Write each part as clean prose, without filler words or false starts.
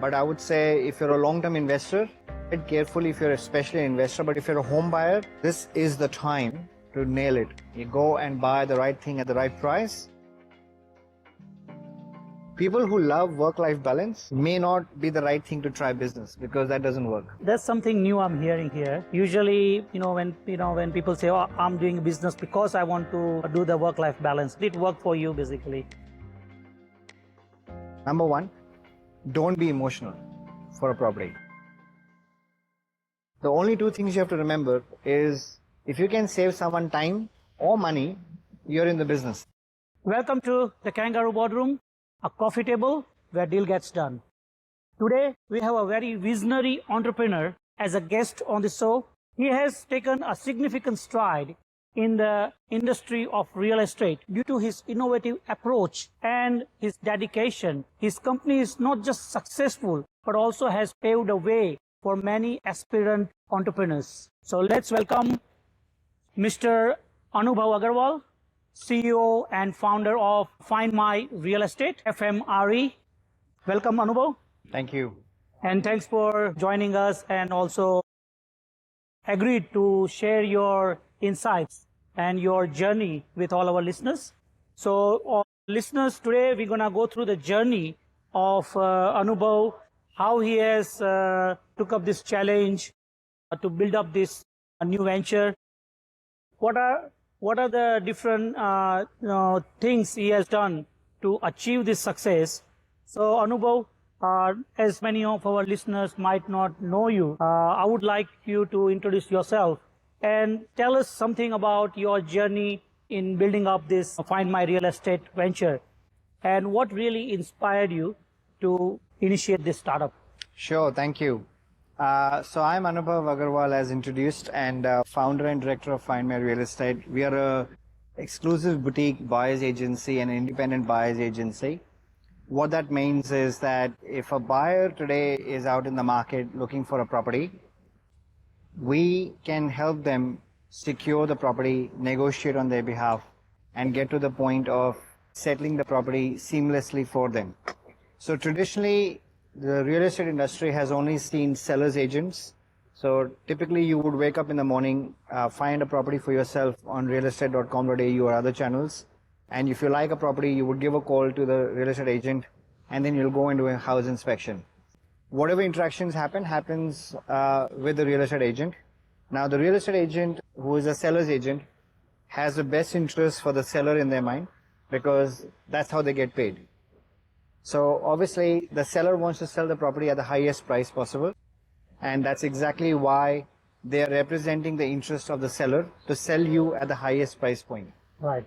But I would say if you're a long-term investor, tread carefully if you're especially an investor. But if you're a home buyer, this is the time to nail it. You go and buy the right thing at the right price. People who love work-life balance may not be the right thing to try business because that doesn't work. That's something new I'm hearing here. Usually, when people say, "Oh, I'm doing business because I want to do the work-life balance," did it work for you basically? Number one, don't be emotional for a property. The only two things you have to remember is if you can save someone time or money, you're in the business. Welcome to the Kangaroo Boardroom, a coffee table where deal gets done. Today, we have a very visionary entrepreneur as a guest on the show. He has taken a significant stride in the industry of real estate due to his innovative approach and his dedication. His company is not just successful, but also has paved a way for many aspirant entrepreneurs. So let's welcome Mr. Anubhav Aggarwal, CEO and founder of Find My Real Estate, FMRE. Welcome, Anubhav. Thank you. And thanks for joining us and also agreed to share your insights and your journey with all our listeners. So, listeners, today we're going to go through the journey of Anubhav, how he has took up this challenge to build up this new venture. What are the different things he has done to achieve this success? So, Anubhav, as many of our listeners might not know you, I would like you to introduce yourself and tell us something about your journey in building up this Find My Real Estate venture and what really inspired you to initiate this startup. Sure, thank you. So I'm Anubhav Aggarwal, as introduced, and founder and director of Find My Real Estate. We are a exclusive boutique buyers agency and independent buyers agency. What that means is that if a buyer today is out in the market looking for a property, we can help them secure the property, negotiate on their behalf, and get to the point of settling the property seamlessly for them. So traditionally, the real estate industry has only seen sellers agents. So typically you would wake up in the morning, find a property for yourself on realestate.com.au or other channels. And if you like a property, you would give a call to the real estate agent and then you'll go and do a house inspection. Whatever interactions happens with the real estate agent. Now the real estate agent, who is a seller's agent, has the best interest for the seller in their mind because that's how they get paid. So obviously the seller wants to sell the property at the highest price possible, and that's exactly why they are representing the interest of the seller to sell you at the highest price point. Right.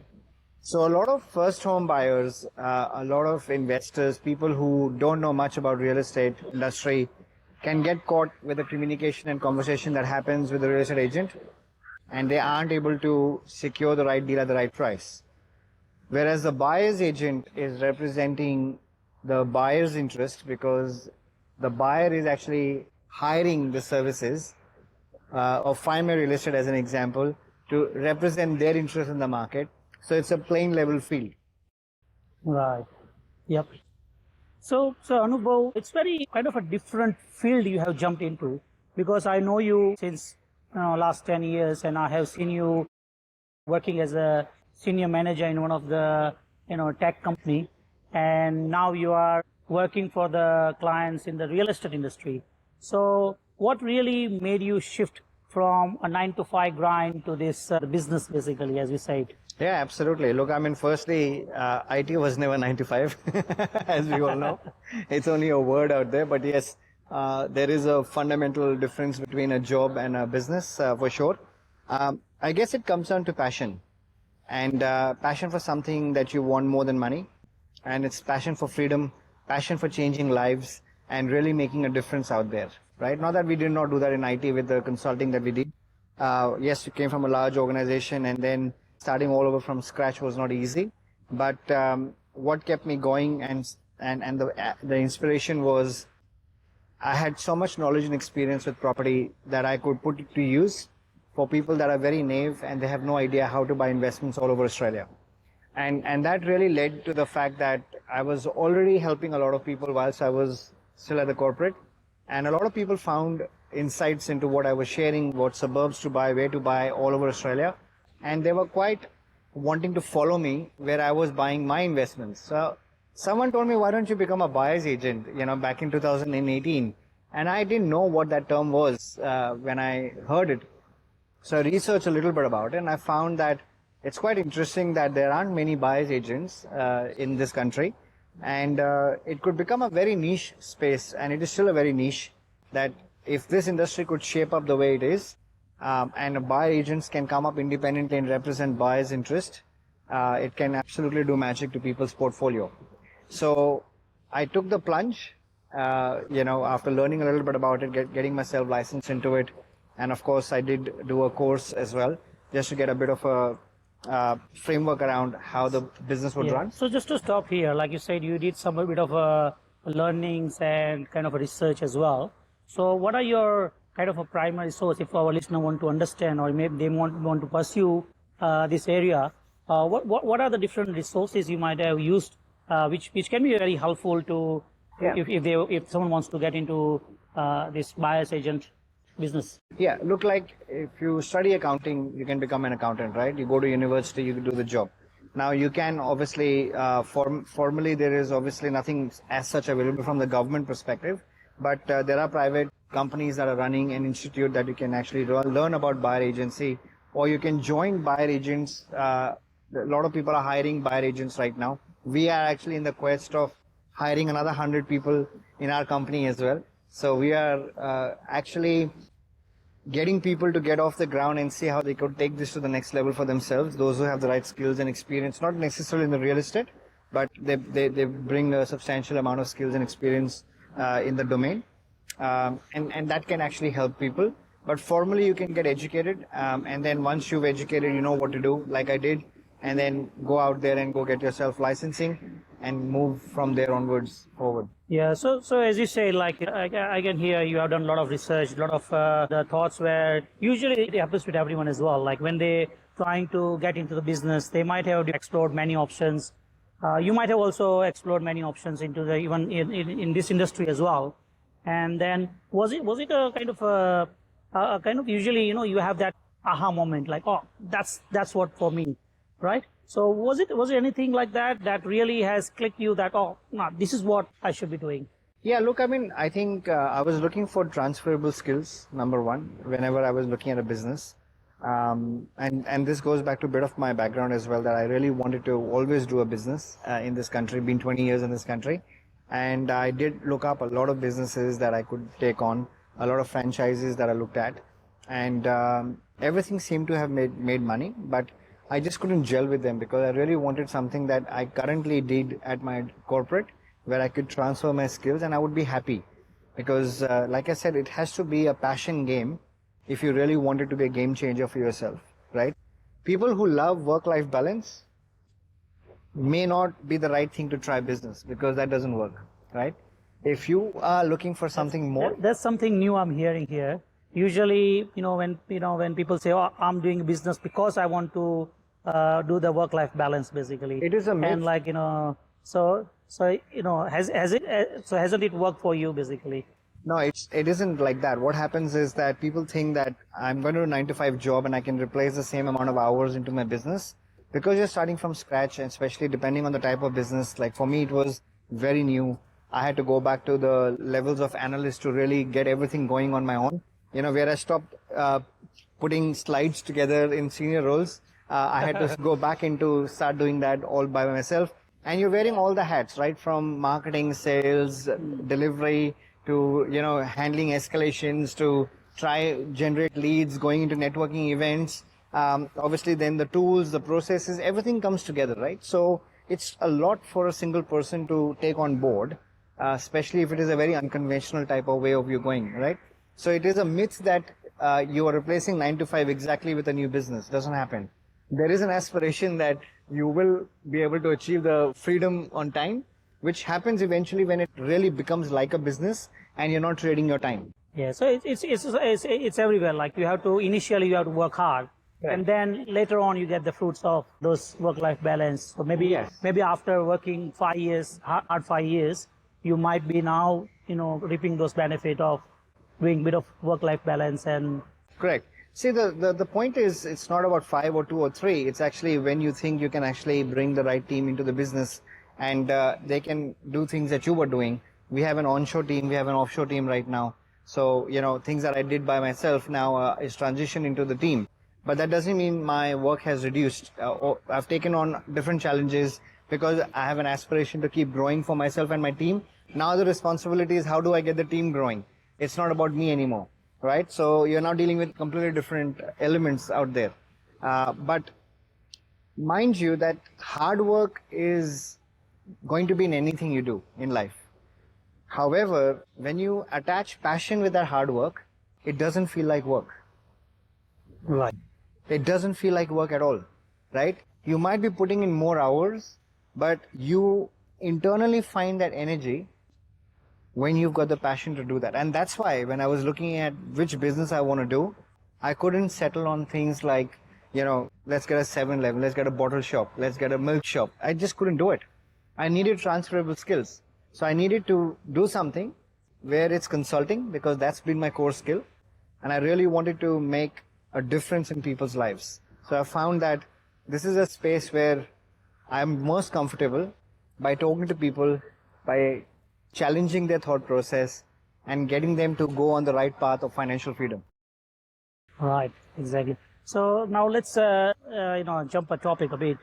So a lot of first home buyers, a lot of investors, people who don't know much about real estate industry can get caught with the communication and conversation that happens with the real estate agent, and they aren't able to secure the right deal at the right price. Whereas the buyer's agent is representing the buyer's interest because the buyer is actually hiring the services of Find My Real Estate as an example to represent their interest in the market. So it's a plain level field. Right. Yep. So Anubhav, it's very kind of a different field you have jumped into because I know you since last 10 years and I have seen you working as a senior manager in one of the tech company, and now you are working for the clients in the real estate industry. So what really made you shift from a 9-to-5 grind to this business basically, as we said? Yeah, absolutely. Look, I mean, firstly, IT was never 9 to 5, as we all know. It's only a word out there, but yes, there is a fundamental difference between a job and a business, for sure. I guess it comes down to passion, and passion for something that you want more than money, and it's passion for freedom, passion for changing lives, and really making a difference out there, right? Not that we did not do that in IT with the consulting that we did. Yes, we came from a large organization, and then starting all over from scratch was not easy, but what kept me going and the inspiration was I had so much knowledge and experience with property that I could put it to use for people that are very naive and they have no idea how to buy investments all over Australia. And that really led to the fact that I was already helping a lot of people whilst I was still at the corporate. And a lot of people found insights into what I was sharing, what suburbs to buy, where to buy all over Australia. And they were quite wanting to follow me where I was buying my investments. So someone told me, why don't you become a buyer's agent, back in 2018. And I didn't know what that term was when I heard it. So I researched a little bit about it, and I found that it's quite interesting that there aren't many buyer's agents in this country. And it could become a very niche space, and it is still a very niche, that if this industry could shape up the way it is, and buyer agents can come up independently and represent buyers' interest, it can absolutely do magic to people's portfolio. So I took the plunge, after learning a little bit about it, getting myself licensed into it. And of course, I did do a course as well, just to get a bit of a framework around how the business would run. So just to stop here, like you said, you did some bit of learnings and kind of a research as well. So what are your kind of a primary source if our listener want to understand, or maybe they want to pursue this area? What are the different resources you might have used, which can be very helpful to if someone wants to get into this buyer's agent business? Yeah, look, like if you study accounting, you can become an accountant, right? You go to university, you do the job. Now you can obviously, formally there is obviously nothing as such available from the government perspective, but there are private companies that are running an institute that you can actually learn about buyer agency, or you can join buyer agents. A lot of people are hiring buyer agents right now. We are actually in the quest of hiring another 100 people in our company as well. So we are actually getting people to get off the ground and see how they could take this to the next level for themselves. Those who have the right skills and experience, not necessarily in the real estate, but they bring a substantial amount of skills and experience in the domain. And that can actually help people. But formally, you can get educated. And then once you've educated, you know what to do, like I did. And then go out there and go get yourself licensing and move from there onwards forward. Yeah, so as you say, like I can hear you have done a lot of research, a lot of the thoughts where usually it happens with everyone as well. Like when they trying to get into the business, they might have explored many options. You might have also explored many options into the even in this industry as well. And then was it a kind of a kind of usually you have that aha moment like, oh, that's what for me, right? So was it anything like that really has clicked you that, oh, no, this is what I should be doing? Yeah, look, I mean, I think I was looking for transferable skills, number one, whenever I was looking at a business. And this goes back to a bit of my background as well, that I really wanted to always do a business in this country, been 20 years in this country. And I did look up a lot of businesses that I could take on, a lot of franchises that I looked at. And everything seemed to have made money, but I just couldn't gel with them because I really wanted something that I currently did at my corporate, where I could transfer my skills and I would be happy. Because like I said, it has to be a passion game if you really want it to be a game changer for yourself, right? People who love work-life balance may not be the right thing to try business, because that doesn't work, right? If you are looking for something more... That's something new I'm hearing here. Usually, when people say, oh, I'm doing business because I want to do the work-life balance, basically. It is a myth. And like, hasn't it worked for you, basically? No, it isn't like that. What happens is that people think that I'm going to do a 9-to-5 job and I can replace the same amount of hours into my business, because you're starting from scratch, and especially depending on the type of business. Like for me, it was very new. I had to go back to the levels of analyst to really get everything going on my own. Where I stopped putting slides together in senior roles, I had to go back into start doing that all by myself. And you're wearing all the hats, right? From marketing, sales, delivery, to, handling escalations, to generate leads, going into networking events. Obviously, then the tools, the processes, everything comes together, right? So it's a lot for a single person to take on board, especially if it is a very unconventional type of way of you going, right? So it is a myth that you are replacing 9-to-5 exactly with a new business. It doesn't happen. There is an aspiration that you will be able to achieve the freedom on time, which happens eventually when it really becomes like a business and you're not trading your time. Yeah, so it's everywhere. Like initially you have to work hard, right, and then later on you get the fruits of those work-life balance. So maybe after working 5 years, hard 5 years, you might be now reaping those benefit of doing bit of work-life balance and Correct. See, the point is, it's not about five or two or three. It's actually when you think you can actually bring the right team into the business and they can do things that you were doing. We have an onshore team, we have an offshore team right now. So, things that I did by myself now is transitioned into the team. But that doesn't mean my work has reduced. Or I've taken on different challenges because I have an aspiration to keep growing for myself and my team. Now the responsibility is how do I get the team growing? It's not about me anymore, right? So you're now dealing with completely different elements out there. But mind you that hard work is going to be in anything you do in life. However, when you attach passion with that hard work, it doesn't feel like work. right. It doesn't feel like work at all, right? You might be putting in more hours, but you internally find that energy when you've got the passion to do that. And that's why when I was looking at which business I want to do, I couldn't settle on things like, let's get a 7-Eleven, let's get a bottle shop, let's get a milk shop. I just couldn't do it. I needed transferable skills. So I needed to do something where it's consulting because that's been my core skill. And I really wanted to make a difference in people's lives. So I found that this is a space where I'm most comfortable by talking to people, by challenging their thought process and getting them to go on the right path of financial freedom. Right, exactly. So now let's jump a topic a bit.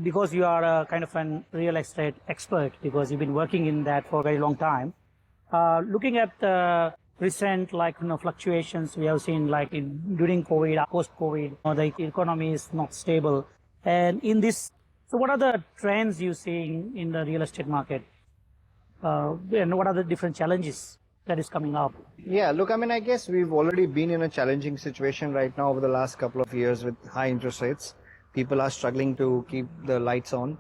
Because you are a kind of an real estate expert, because you've been working in that for a very long time. Looking at the recent fluctuations we have seen during COVID, post-COVID, the economy is not stable. And in this, so what are the trends you seeing in the real estate market? And what are the different challenges that is coming up? Yeah, look, I guess we've already been in a challenging situation right now over the last couple of years with high interest rates. People are struggling to keep the lights on.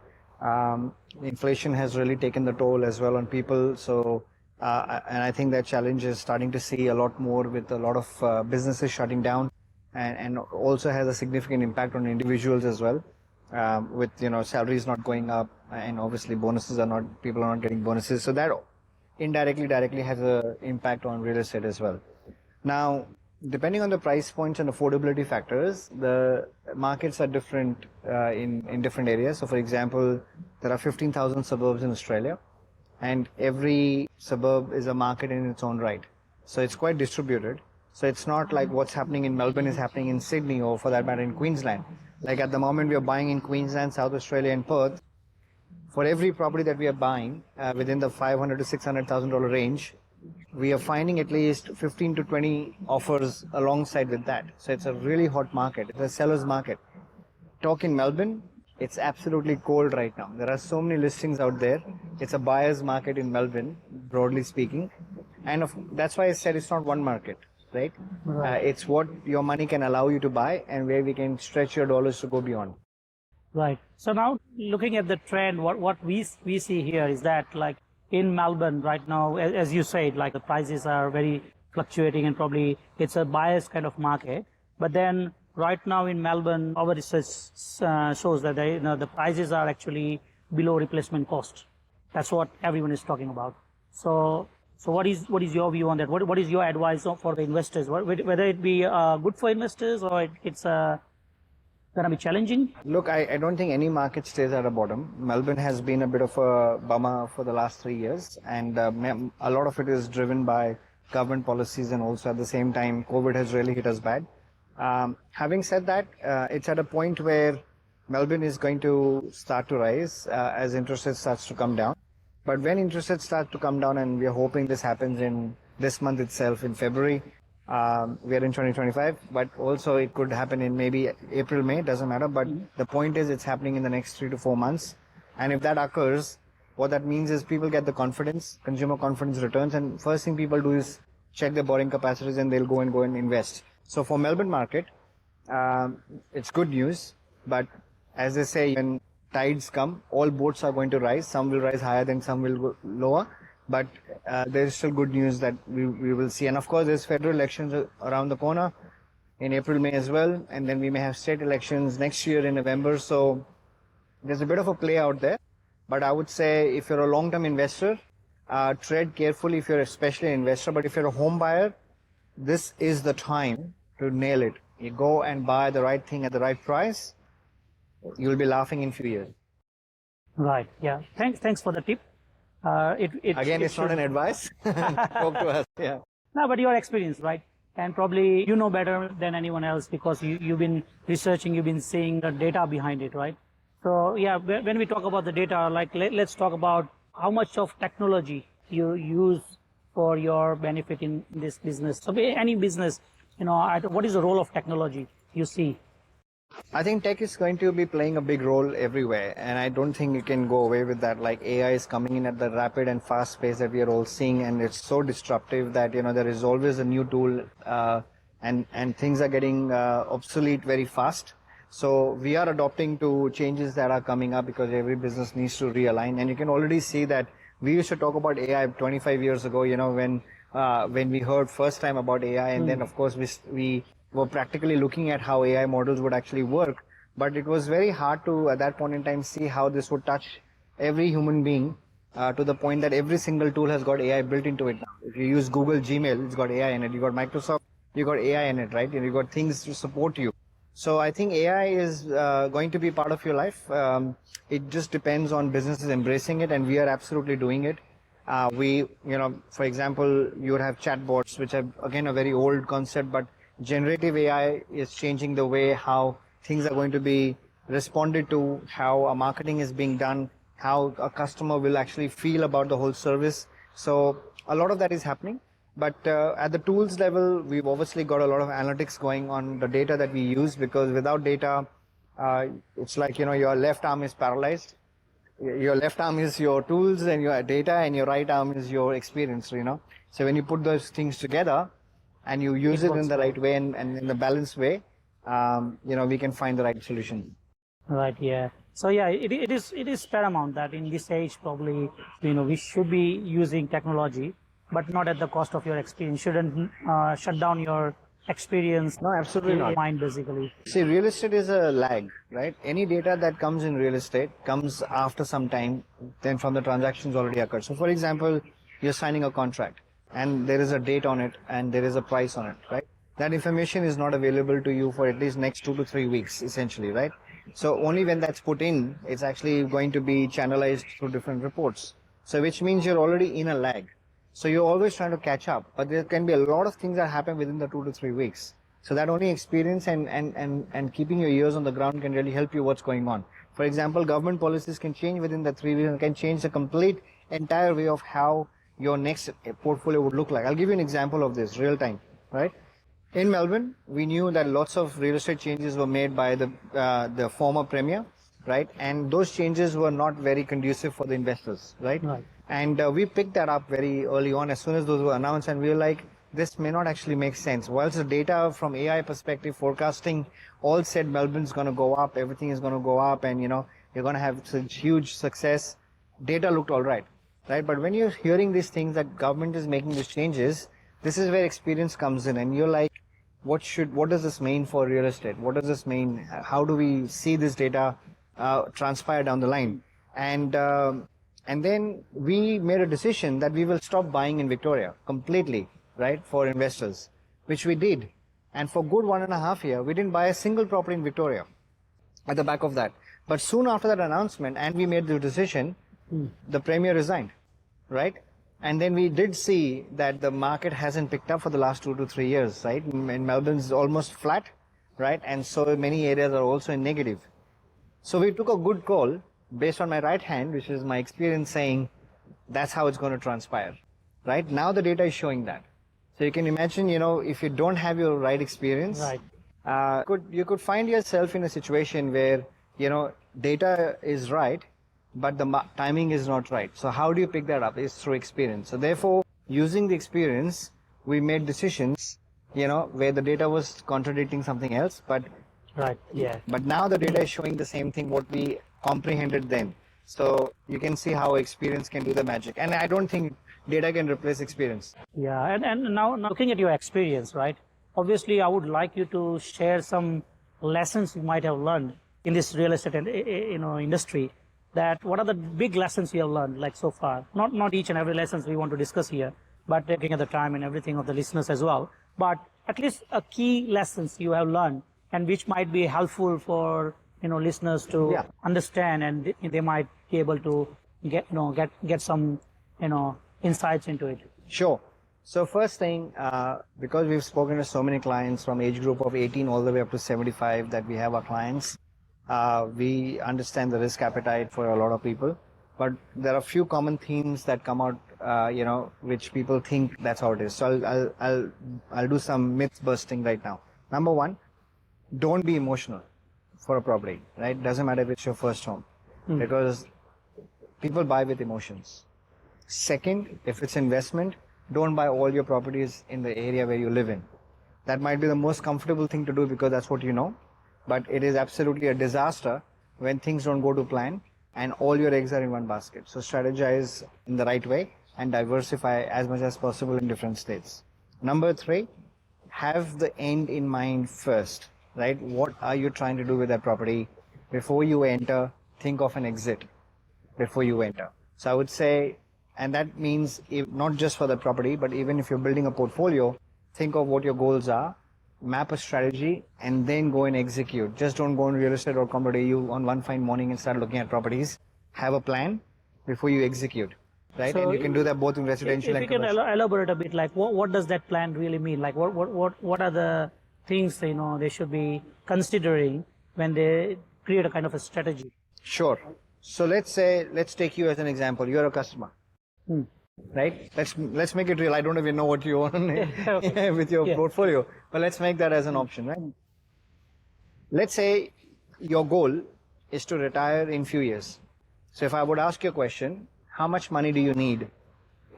Inflation has really taken the toll as well on people. So, and I think that challenge is starting to see a lot more with a lot of businesses shutting down and also has a significant impact on individuals as well. With, salaries not going up and obviously people are not getting bonuses. So that directly has an impact on real estate as well. Now, depending on the price points and affordability factors, the markets are different in different areas. So, for example, there are 15,000 suburbs in Australia, and every suburb is a market in its own right. So, it's quite distributed. So, it's not like what's happening in Melbourne is happening in Sydney or, for that matter, in Queensland. Like at the moment, we are buying in Queensland, South Australia, and Perth. For every property that we are buying within the $500,000 to $600,000 range, we are finding at least 15 to 20 offers alongside with that. So it's a really hot market. It's a seller's market. Talk in Melbourne, it's absolutely cold right now. There are so many listings out there. It's a buyer's market in Melbourne, broadly speaking. And that's why I said it's not one market, right? It's what your money can allow you to buy and where we can stretch your dollars to go beyond. Right. So now looking at the trend, what we see here is that in Melbourne right now, as you said, the prices are very fluctuating and probably it's a buyer's kind of market. But then right now in Melbourne, our research shows that the prices are actually below replacement cost. That's what everyone is talking about. So what is your view on that? What is your advice for the investors? Whether it be good for investors or it's going to be challenging? Look, I don't think any market stays at a bottom. Melbourne has been a bit of a bummer for the last 3 years, and a lot of it is driven by government policies, and also at the same time, COVID has really hit us bad. Having said that, it's at a point where Melbourne is going to start to rise as interest rates starts to come down. But when interest rates start to come down, and we are hoping this happens in this month itself, in February, we are in 2025, but also it could happen in maybe April, May, doesn't matter. But the point is it's happening in the next 3 to 4 months. And if that occurs, what that means is people get the confidence, consumer confidence returns, and first thing people do is check their borrowing capacities and they'll go and invest. So for Melbourne market, it's good news, but as they say, when tides come, all boats are going to rise. Some will rise higher than some will go lower. But there's still good news that we will see. And of course, there's federal elections around the corner in April, May as well. And then we may have state elections next year in November. So there's a bit of a play out there. But I would say if you're a long-term investor, tread carefully if you're especially an investor, but if you're a home buyer, this is the time to nail it. You go and buy the right thing at the right price, you'll be laughing in few years. Right. Yeah. Thanks for the tip. Again, it's not an advice. Talk to us. Yeah. No, but your experience, right? And probably you know better than anyone else because you've been researching, you've been seeing the data behind it, right? So yeah, when we talk about the data, like let's talk about how much of technology you use for your benefit in this business. So any business, what is the role of technology you see? I think tech is going to be playing a big role everywhere, and I don't think you can go away with that. Like AI is coming in at the rapid and fast pace that we are all seeing, and it's so disruptive that there is always a new tool, and things are getting obsolete very fast. So we are adopting to changes that are coming up because every business needs to realign, and you can already see that we used to talk about AI 25 years ago. When we heard first time about AI, and then of course we were practically looking at how AI models would actually work. But it was very hard to, at that point in time, see how this would touch every human being to the point that every single tool has got AI built into it now. If you use Google Gmail, it's got AI in it. You got Microsoft, you got AI in it, right? You got things to support you. So I think AI is going to be part of your life. It just depends on businesses embracing it, and we are absolutely doing it. For example, you would have chatbots, which are again a very old concept, but generative AI is changing the way how things are going to be responded to, how a marketing is being done, how a customer will actually feel about the whole service. So a lot of that is happening. But at the tools level, we've obviously got a lot of analytics going on the data that we use, because without data, it's like, your left arm is paralyzed. Your left arm is your tools and your data, and your right arm is your experience, So when you put those things together, and you use it in the right way and in the balanced way, we can find the right solution. Right. Yeah. So yeah, it is paramount that in this age probably we should be using technology, but not at the cost of your experience. Shouldn't shut down your experience. No, absolutely not. Mind basically. See, real estate is a lag, right? Any data that comes in real estate comes after some time, then from the transactions already occurred. So, for example, you're signing a contract, and there is a date on it and there is a price on it, right? That information is not available to you for at least next 2 to 3 weeks, essentially, right? So only when that's put in, it's actually going to be channelized through different reports. So which means you're already in a lag. So you're always trying to catch up, but there can be a lot of things that happen within the 2 to 3 weeks. So that only experience and keeping your ears on the ground can really help you what's going on. For example, government policies can change within the 3 weeks and can change the complete entire way of how your next portfolio would look like. I'll give you an example of this real time, right? In Melbourne, we knew that lots of real estate changes were made by the former premier, right? And those changes were not very conducive for the investors, right? And we picked that up very early on as soon as those were announced, and we were like, this may not actually make sense. Whilst the data from AI perspective, forecasting all said Melbourne's going to go up, everything is going to go up, and you're going to have such huge success. Data looked all right. Right, but when you're hearing these things that government is making these changes, this is where experience comes in, and you're like, what does this mean for real estate? What does this mean? How do we see this data transpire down the line? And then we made a decision that we will stop buying in Victoria completely, right, for investors, which we did. And for good 1.5 years, we didn't buy a single property in Victoria at the back of that. But soon after that announcement, and we made the decision, the premier resigned. Right? And then we did see that the market hasn't picked up for the last 2 to 3 years, right? In Melbourne's almost flat, right? And so many areas are also in negative. So we took a good call based on my right hand, which is my experience, saying that's how it's going to transpire, right? Now the data is showing that. So you can imagine, if you don't have your right experience, right. You could find yourself in a situation where, data is right, but the timing is not right. So how do you pick that up? It's through experience. So therefore, using the experience, we made decisions, where the data was contradicting something else, but right, yeah. But now the data is showing the same thing what we comprehended then. So you can see how experience can do the magic. And I don't think data can replace experience. Yeah, and now looking at your experience, right? Obviously, I would like you to share some lessons you might have learned in this real estate industry that what are the big lessons you have learned like so far? Not each and every lessons we want to discuss here, but taking at the time and everything of the listeners as well. But at least a key lessons you have learned and which might be helpful for listeners to understand, and they might be able to get some insights into it. Sure. So first thing, because we've spoken to so many clients from age group of 18 all the way up to 75 that we have our clients, we understand the risk appetite for a lot of people. But there are a few common themes that come out, which people think that's how it is. So I'll do some myth busting right now. Number one, don't be emotional for a property, right? Doesn't matter if it's your first home, because people buy with emotions. Second, if it's investment, don't buy all your properties in the area where you live in. That might be the most comfortable thing to do because that's what you know, but it is absolutely a disaster when things don't go to plan and all your eggs are in one basket. So strategize in the right way and diversify as much as possible in different states. Number three, have the end in mind first, right? What are you trying to do with that property? Before you enter, think of an exit before you enter. So I would say, and that means not just for the property, but even if you're building a portfolio, think of what your goals are, map a strategy, and then go and execute. Just don't go on realestate.com.au on one fine morning and start looking at properties. Have a plan before you execute, right? So and you can do that both in residential and commercial. If you can elaborate a bit, like what does that plan really mean? Like what are the things they should be considering when they create a kind of a strategy? Sure. So let's take you as an example. You're a customer. Right? Let's make it real. I don't even know what you own with your portfolio, but let's make that as an option, right? Let's say your goal is to retire in few years. So if I would ask you a question, how much money do you need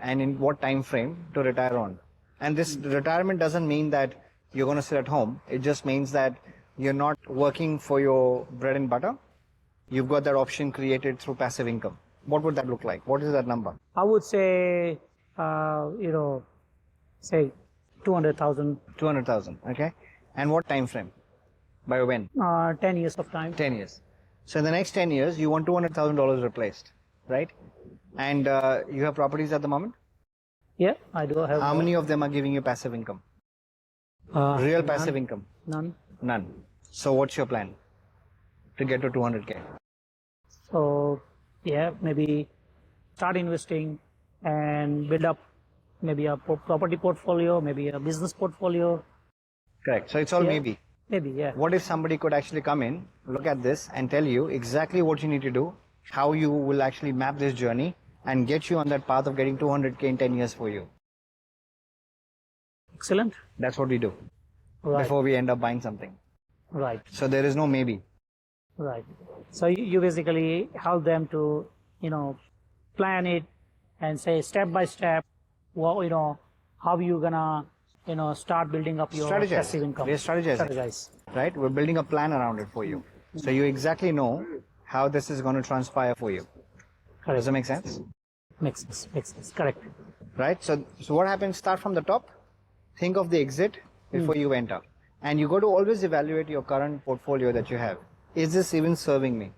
and in what time frame to retire on? And this retirement doesn't mean that you're going to sit at home. It just means that you're not working for your bread and butter. You've got that option created through passive income. What would that look like? What is that number? I would say, say 200,000. 200,000, okay? And what time frame? By when? 10 years of time. 10 years. So in the next 10 years, you want $200,000 replaced, right? And you have properties at the moment? Yeah, I do have. How many of them are giving you passive income? Real passive income? None. None. So what's your plan to get to 200K? So, yeah, maybe start investing and build up maybe a property portfolio, maybe a business portfolio. Correct. So it's all maybe. Maybe, yeah. What if somebody could actually come in, look at this and tell you exactly what you need to do, how you will actually map this journey and get you on that path of getting 200K in 10 years for you? Excellent. That's what we do before we end up buying something. Right. So there is no maybe. Right. So you basically help them to, plan it and say step by step, how you gonna, start building up your passive income. We're strategizing. Right? We're building a plan around it for you. So you exactly know how this is going to transpire for you. Correct. Does that make sense? Makes sense. Correct. Right? So what happens? Start from the top. Think of the exit before you enter. And you got to always evaluate your current portfolio that you have. Is this even serving me?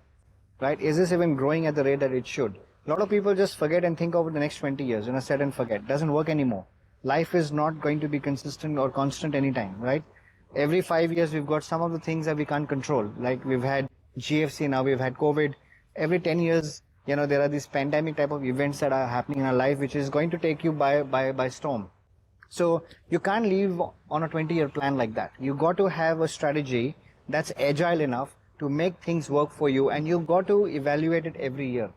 Right? Is this even growing at the rate that it should? A lot of people just forget and think over the next 20 years, set and forget. Doesn't work anymore. Life is not going to be consistent or constant anytime, right? Every 5 years, we've got some of the things that we can't control. Like we've had GFC, now we've had COVID. Every 10 years, there are these pandemic type of events that are happening in our life, which is going to take you by storm. So you can't live on a 20-year plan like that. You got to have a strategy that's agile enough to make things work for you, and you've got to evaluate it every year.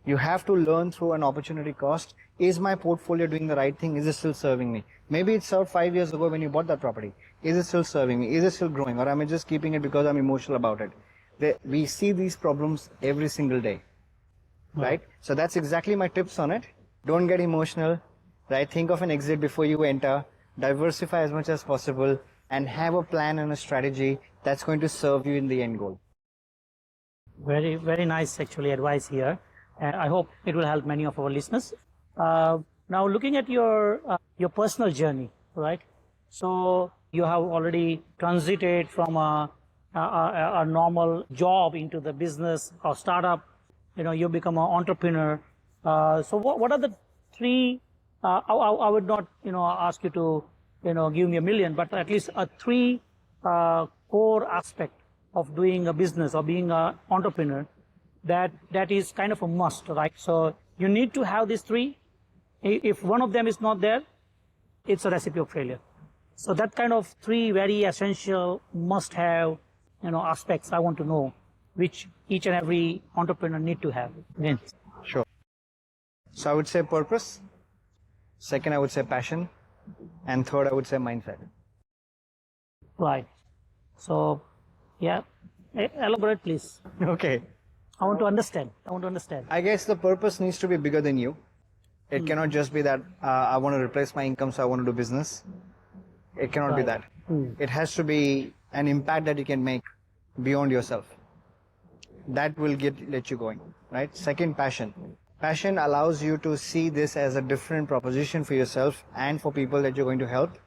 You have to learn through an opportunity cost. Is my portfolio doing the right thing? Is it still serving me? Maybe it served 5 years ago when you bought that property. Is it still serving me? Is it still growing? Or am I just keeping it because I'm emotional about it? We see these problems every single day, right? So that's exactly my tips on it. Don't get emotional, right? Think of an exit before you enter. Diversify as much as possible and have a plan and a strategy that's going to serve you in the end goal. Very, very nice actually advice here. And I hope it will help many of our listeners. Now looking at your personal journey, right? So you have already transited from a normal job into the business or startup, you become an entrepreneur. So what are the three? I would not ask you to give me a million, but at least a three core aspect of doing a business or being an entrepreneur that is kind of a must, right? So you need to have these three. If one of them is not there, it's a recipe of failure. So that kind of three very essential must-have aspects I want to know, which each and every entrepreneur need to have. Again. Sure. So I would say purpose. Second, I would say passion. And third, I would say mindset. Right. So, yeah, elaborate, please. Okay. I want to understand. I guess the purpose needs to be bigger than you. It cannot just be that I want to replace my income, so I want to do business. It cannot be that. It has to be an impact that you can make beyond yourself. That will let you going, right? Second, passion. Passion allows you to see this as a different proposition for yourself and for people that you're going to help.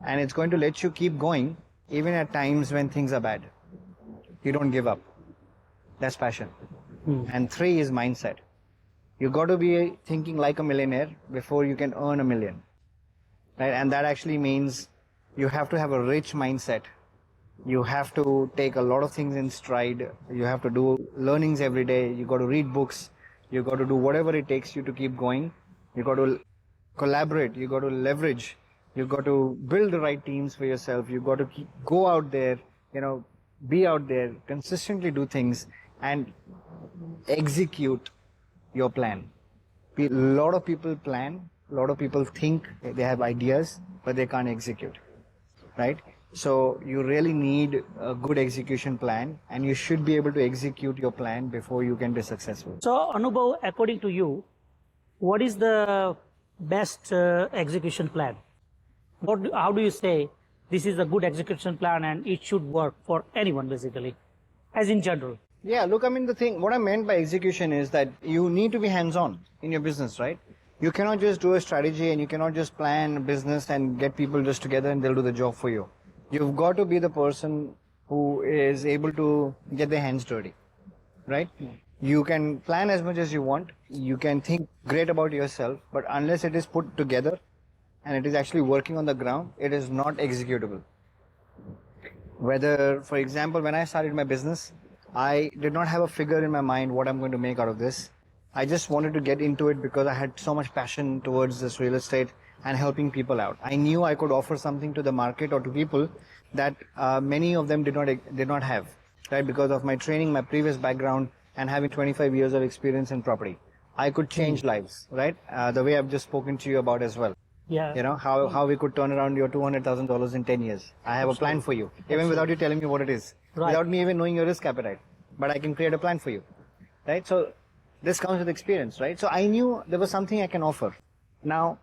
And it's going to let you keep going even at times when things are bad. You don't give up. That's passion. And three is mindset. You got to be thinking like a millionaire before you can earn a million. Right? And that actually means you have to have a rich mindset. You have to take a lot of things in stride. You have to do learnings every day. You got to read books. You got to do whatever it takes you to keep going. You got to collaborate. You got to leverage. You got to build the right teams for yourself. You got to go out there, be out there, consistently do things and execute your plan. A lot of people plan, a lot of people think they have ideas, but they can't execute, right? So you really need a good execution plan, and you should be able to execute your plan before you can be successful. So, Anubhav, according to you, what is the best execution plan? How do you say this is a good execution plan and it should work for anyone, basically, as in general? Yeah, look, what I meant by execution is that you need to be hands-on in your business, right? You cannot just do a strategy and you cannot just plan a business and get people just together and they'll do the job for you. You've got to be the person who is able to get their hands dirty, right? You can plan as much as you want. You can think great about yourself, but unless it is put together and it is actually working on the ground, it is not executable. Whether, for example, when I started my business, I did not have a figure in my mind what I'm going to make out of this. I just wanted to get into it because I had so much passion towards this real estate and helping people out. I knew I could offer something to the market or to people that many of them did not have, right? Because of my training, my previous background, and having 25 years of experience in property, I could change lives, right? The way I've just spoken to you about as well. Yeah. How we could turn around your $200,000 in 10 years. I have a plan for you, even without you telling me what it is, without me even knowing your risk appetite. But I can create a plan for you, right? So this comes with experience, right? So I knew there was something I can offer. Now,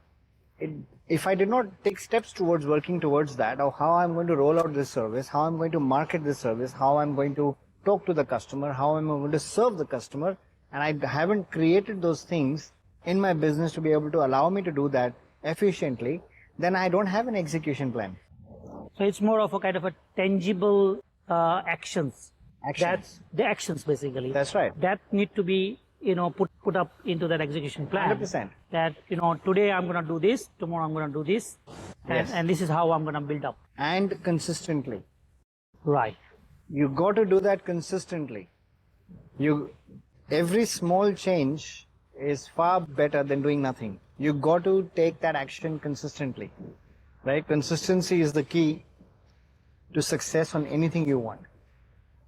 if I did not take steps towards working towards that, or how I'm going to roll out this service, how I'm going to market this service, how I'm going to talk to the customer, how I'm going to serve the customer, and I haven't created those things in my business to be able to allow me to do that efficiently, then I don't have an execution plan. So it's more of a kind of a tangible actions. Actions. The actions, basically. That's right. That need to be put up into that execution plan. 100%. That today I'm going to do this, tomorrow I'm going to do this, and this is how I'm going to build up. And consistently. Right. You got to do that consistently. Every small change is far better than doing nothing. You got to take that action consistently, right? Consistency is the key to success on anything you want.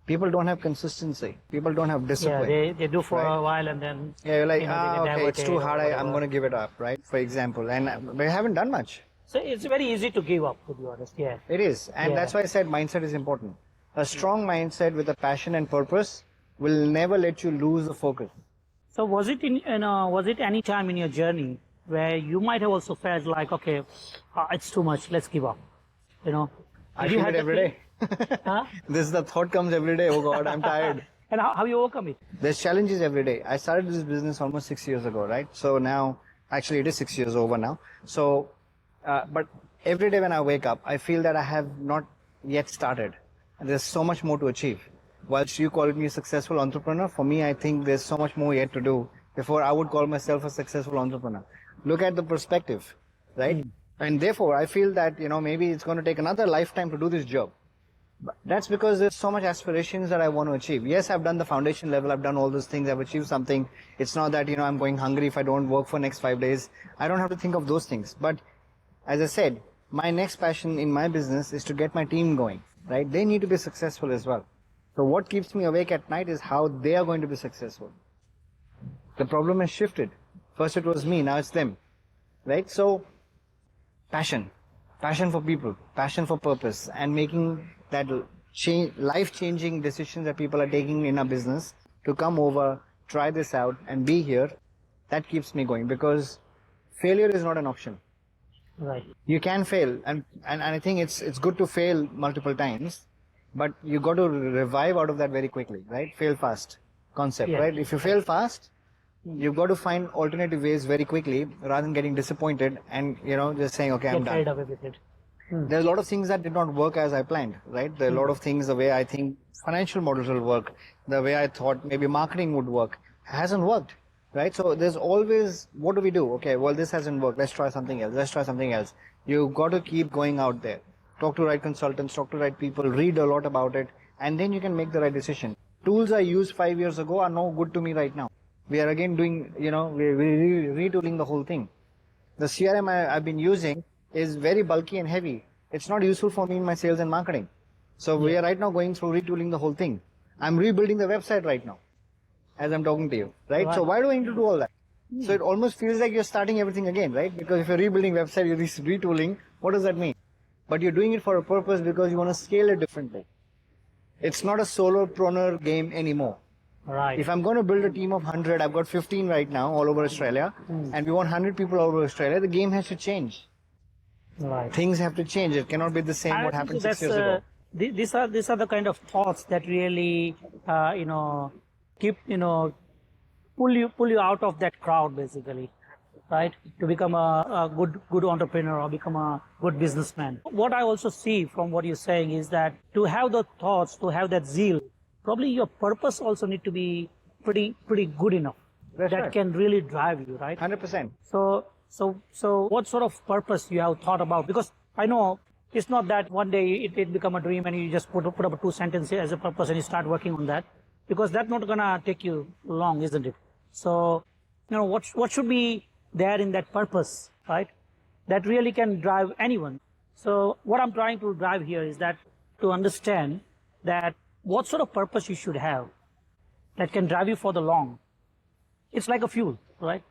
People don't have consistency. People don't have discipline. Yeah, they do for a while and then. Yeah, you're like, okay, it's too hard. I'm going to give it up, right? For example, and we haven't done much. So it's very easy to give up, to be honest. Yeah. It is, and that's why I said mindset is important. A strong mindset with a passion and purpose will never let you lose the focus. So was it any time in your journey where you might have also felt like, okay, it's too much, let's give up? I feel it every day. Huh? This is the thought comes every day. Oh God, I'm tired. And how you overcome it? There's challenges every day. I started this business almost 6 years ago, right? So now, actually it is 6 years over now. So, but every day when I wake up, I feel that I have not yet started. And there's so much more to achieve. whilst you call me a successful entrepreneur, for me, I think there's so much more yet to do before I would call myself a successful entrepreneur. Look at the perspective, right? And therefore, I feel that, maybe it's going to take another lifetime to do this job. But that's because there's so much aspirations that I want to achieve. Yes, I've done the foundation level. I've done all those things. I've achieved something. It's not that, I'm going hungry if I don't work for next 5 days. I don't have to think of those things. But as I said, my next passion in my business is to get my team going, right? They need to be successful as well. So what keeps me awake at night is how they are going to be successful. The problem has shifted. First it was me, now it's them, right? So passion for people, passion for purpose, and making that life-changing decisions that people are taking in our business to come over, try this out, and be here, that keeps me going, because failure is not an option. Right. You can fail, and I think it's good to fail multiple times, but you got to revive out of that very quickly, right? Fail fast concept, Yeah. right? If you fail fast, you've got to find alternative ways very quickly rather than getting disappointed and, just saying, okay, I'm Get carried done. away with it. There's a lot of things that did not work as I planned, right? There are a lot of things, the way I think financial models will work, the way I thought maybe marketing would work, hasn't worked, right? So there's always, what do we do? Okay, well, this hasn't worked. Let's try something else. Let's try something else. You've got to keep going out there. Talk to right consultants, talk to right people, read a lot about it, and then you can make the right decision. Tools I used 5 years ago are no good to me right now. We are again doing, we're retooling the whole thing. The CRM I've been using is very bulky and heavy. It's not useful for me in my sales and marketing. So we are right now going through retooling the whole thing. I'm rebuilding the website right now as I'm talking to you, right? So why do I need to do all that? So it almost feels like you're starting everything again, right? Because if you're rebuilding website, you're retooling, what does that mean? But you're doing it for a purpose because you want to scale it differently. It's not a solopreneur game anymore. Right. If I'm going to build a team of 100, I've got 15 right now all over Australia, and we want 100 people all over Australia, the game has to change. Right. Things have to change. It cannot be the same what happened 6 years ago. These are the kind of thoughts that really keep pull you out of that crowd, basically, right? To become a good entrepreneur or become a good businessman. What I also see from what you're saying is that to have the thoughts, to have that zeal, probably your purpose also need to be pretty good enough. That's that right. can really drive you, right? 100%. So what sort of purpose you have thought about? Because I know it's not that one day it become a dream and you just put up 2 sentences as a purpose and you start working on that, because that's not gonna take you long, isn't it? So, what should be there in that purpose, right? That really can drive anyone. So what I'm trying to drive here is that to understand that what sort of purpose you should have that can drive you for the long. It's like a fuel, right?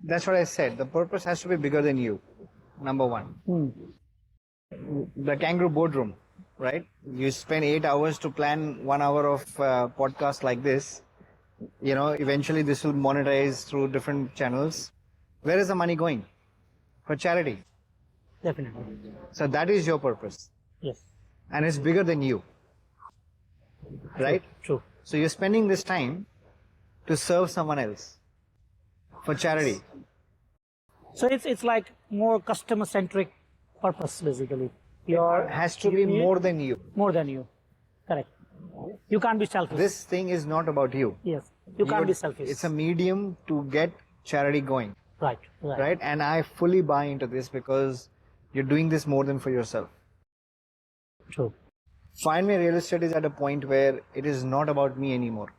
That's what I said. The purpose has to be bigger than you. Number one. The Kangaroo Boardroom, right? You spend 8 hours to plan 1 hour of podcast like this. Eventually this will monetize through different channels. Where is the money going? For charity. Definitely. So that is your purpose. Yes. And it's bigger than you. Right? True. So you're spending this time to serve someone else. For charity. So it's like more customer centric purpose, basically. It has to be more than you. More than you. Correct. You can't be selfish. This thing is not about you. Yes. You can't be selfish. It's a medium to get charity going. Right. And I fully buy into this because you're doing this more than for yourself. True. Find Me Real Estate is at a point where it is not about me anymore.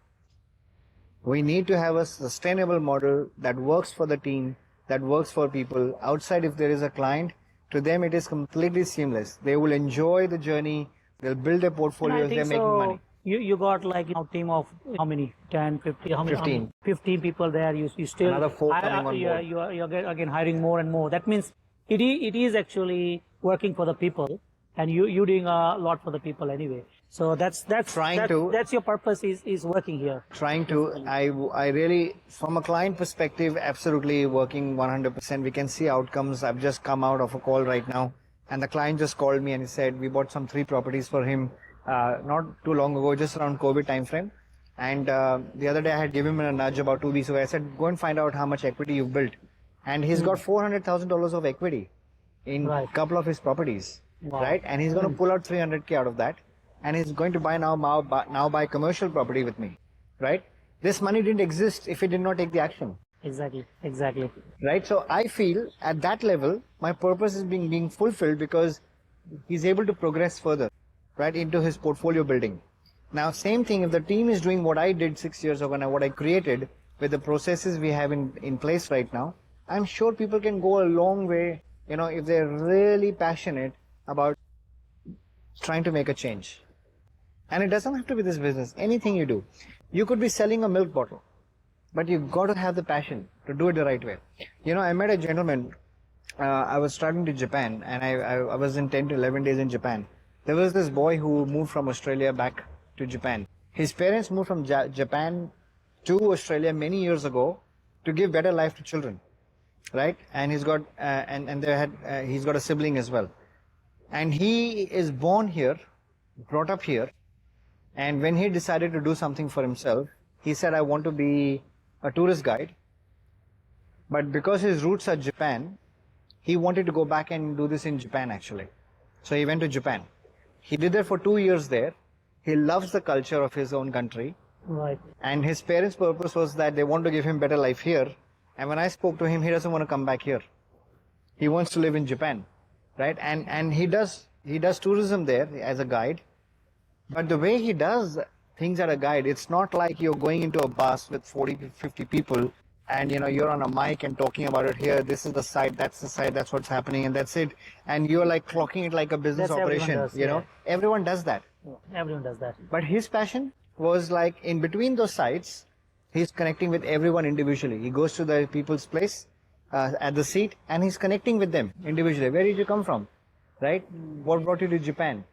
We need to have a sustainable model that works for the team, that works for people. Outside, if there is a client, to them it is completely seamless. They will enjoy the journey. They'll build their portfolios. They're making money. You got like a team of how many? 10, 50, how many? 15. 15 people there. You still Another 4 coming on board. You're again hiring more and more. That means it is actually working for the people, and you doing a lot for the people anyway. So that's your purpose is working here. I really, from a client perspective, absolutely working 100%. We can see outcomes. I've just come out of a call right now, and the client just called me and he said we bought some 3 properties for him not too long ago, just around COVID time frame. And the other day I had given him a nudge about 2 weeks ago. I said, go and find out how much equity you've built. And he's got $400,000 of equity in a couple of his properties, right? And he's going to pull out 300K out of that. and he's going to now buy commercial property with me, right? This money didn't exist if he did not take the action. Exactly. Right? So I feel at that level, my purpose is being fulfilled because he's able to progress further, right, into his portfolio building. Now, same thing, if the team is doing what I did 6 years ago and what I created with the processes we have in place right now, I'm sure people can go a long way, if they're really passionate about trying to make a change. And it doesn't have to be this business. Anything you do. You could be selling a milk bottle, but you've got to have the passion to do it the right way. I met a gentleman. I was traveling to Japan, and I was in 10 to 11 days in Japan. There was this boy who moved from Australia back to Japan. His parents moved from Japan to Australia many years ago to give better life to children, right? And he's got he's got a sibling as well. And he is born here, brought up here, and when he decided to do something for himself, he said, I want to be a tourist guide. But because his roots are Japan, he wanted to go back and do this in Japan actually. So he went to Japan. He did that for 2 years there. He loves the culture of his own country. Right. And his parents' purpose was that they want to give him better life here. And when I spoke to him, he doesn't want to come back here. He wants to live in Japan, right? And he does tourism there as a guide. But the way he does things as a guide, it's not like you're going into a bus with 40 to 50 people and you're on a mic and talking about it here. This is the site, that's the site, that's what's happening, and that's it. And you're like clocking it like a business operation. Everyone does that. Everyone does that. But his passion was like in between those sites, he's connecting with everyone individually. He goes to the people's place at the seat and he's connecting with them individually. Where did you come from? Right? What brought you to Japan?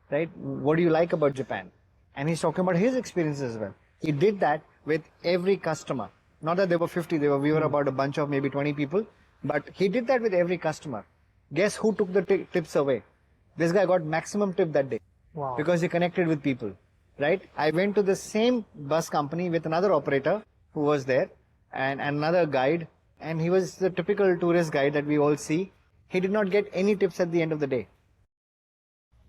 Right? What do you like about Japan? And he's talking about his experiences as well. He did that with every customer. Not that there were 50, we were about a bunch of maybe 20 people. But he did that with every customer. Guess who took the tips away? This guy got maximum tip that day. Wow. Because he connected with people. Right? I went to the same bus company with another operator who was there and another guide. And he was the typical tourist guide that we all see. He did not get any tips at the end of the day.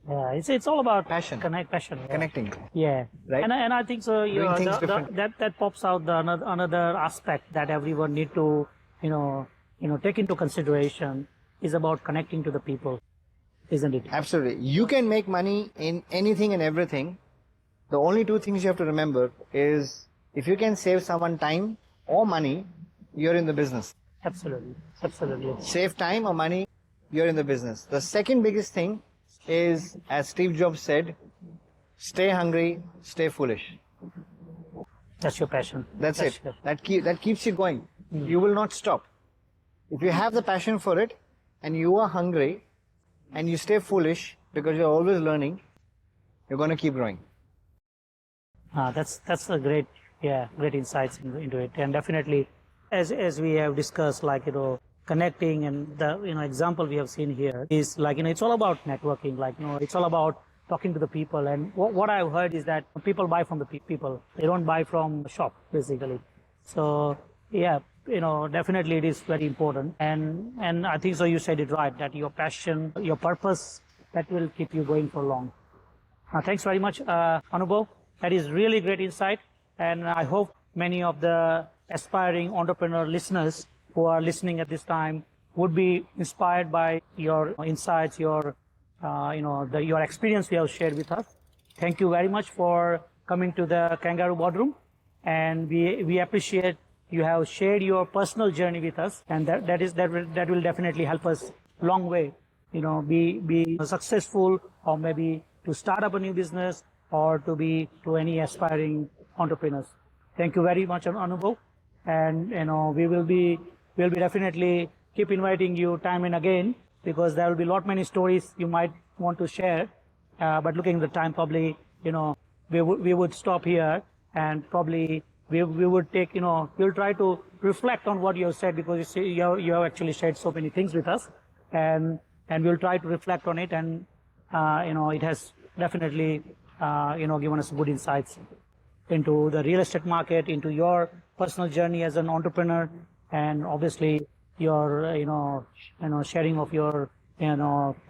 Yeah, it's all about passion. Passion. Yeah. Connecting. Yeah. Right? And I think so. That pops out another aspect that everyone need to take into consideration is about connecting to the people, isn't it? Absolutely. You can make money in anything and everything. The only two things you have to remember is if you can save someone time or money, you're in the business. Absolutely. Save time or money, you're in the business. The second biggest thing is, as Steve Jobs said, stay hungry, stay foolish. That's your passion. That's it. That keeps you going. You will not stop. If you have the passion for it and you are hungry and you stay foolish because you're always learning, you're going to keep growing. That's a great insights into it. And definitely, as we have discussed, connecting, and the example we have seen here is it's all about networking. It's all about talking to the people. And what I've heard is that people buy from the people. They don't buy from the shop, basically. So yeah, definitely it is very important. And I think so. You said it right, that your passion, your purpose, that will keep you going for long. Thanks very much, Anubhav. That is really great insight. And I hope many of the aspiring entrepreneur listeners who are listening at this time would be inspired by your insights, your experience you have shared with us. Thank you very much for coming to the Kangaroo Boardroom, and we appreciate you have shared your personal journey with us, and that will definitely help us long way, be successful, or maybe to start up a new business, or to any aspiring entrepreneurs. Thank you very much, Anubhav, and we'll be definitely keep inviting you time and again, because there will be many stories you might want to share. But looking at the time, probably we would stop here, and probably we would take we'll try to reflect on what you have said, because you have actually shared so many things with us, and we'll try to reflect on it, and it has definitely given us good insights into the real estate market, into your personal journey as an entrepreneur, and obviously your sharing of your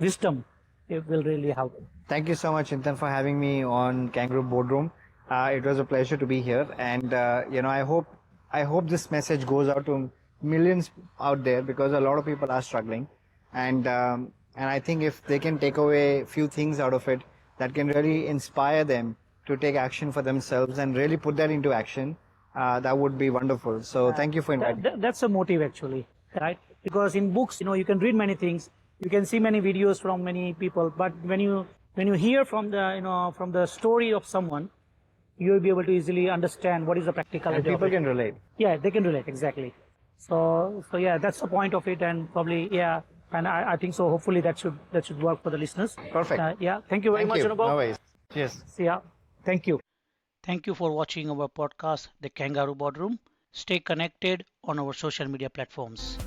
wisdom it will really help. Thank you so much, Chintan, for having me on Kangaroo Boardroom. It was a pleasure to be here, and I hope this message goes out to millions out there, because a lot of people are struggling, and I think if they can take away a few things out of it that can really inspire them to take action for themselves and really put that into action, that would be wonderful. So thank you for inviting me. That's a motive actually, right? Because in books, you can read many things, you can see many videos from many people, but when you hear from the story of someone, you will be able to easily understand what is the practicality And of people it. can relate. Yeah, they can relate, exactly. So yeah, that's the point of it, and probably, yeah, and I think so. Hopefully that should work for the listeners. Perfect. Yeah, thank you very Thank much, you. Anubhav. No worries. Cheers. See ya. Thank you. Thank you for watching our podcast, The Kangaroo Boardroom. Stay connected on our social media platforms.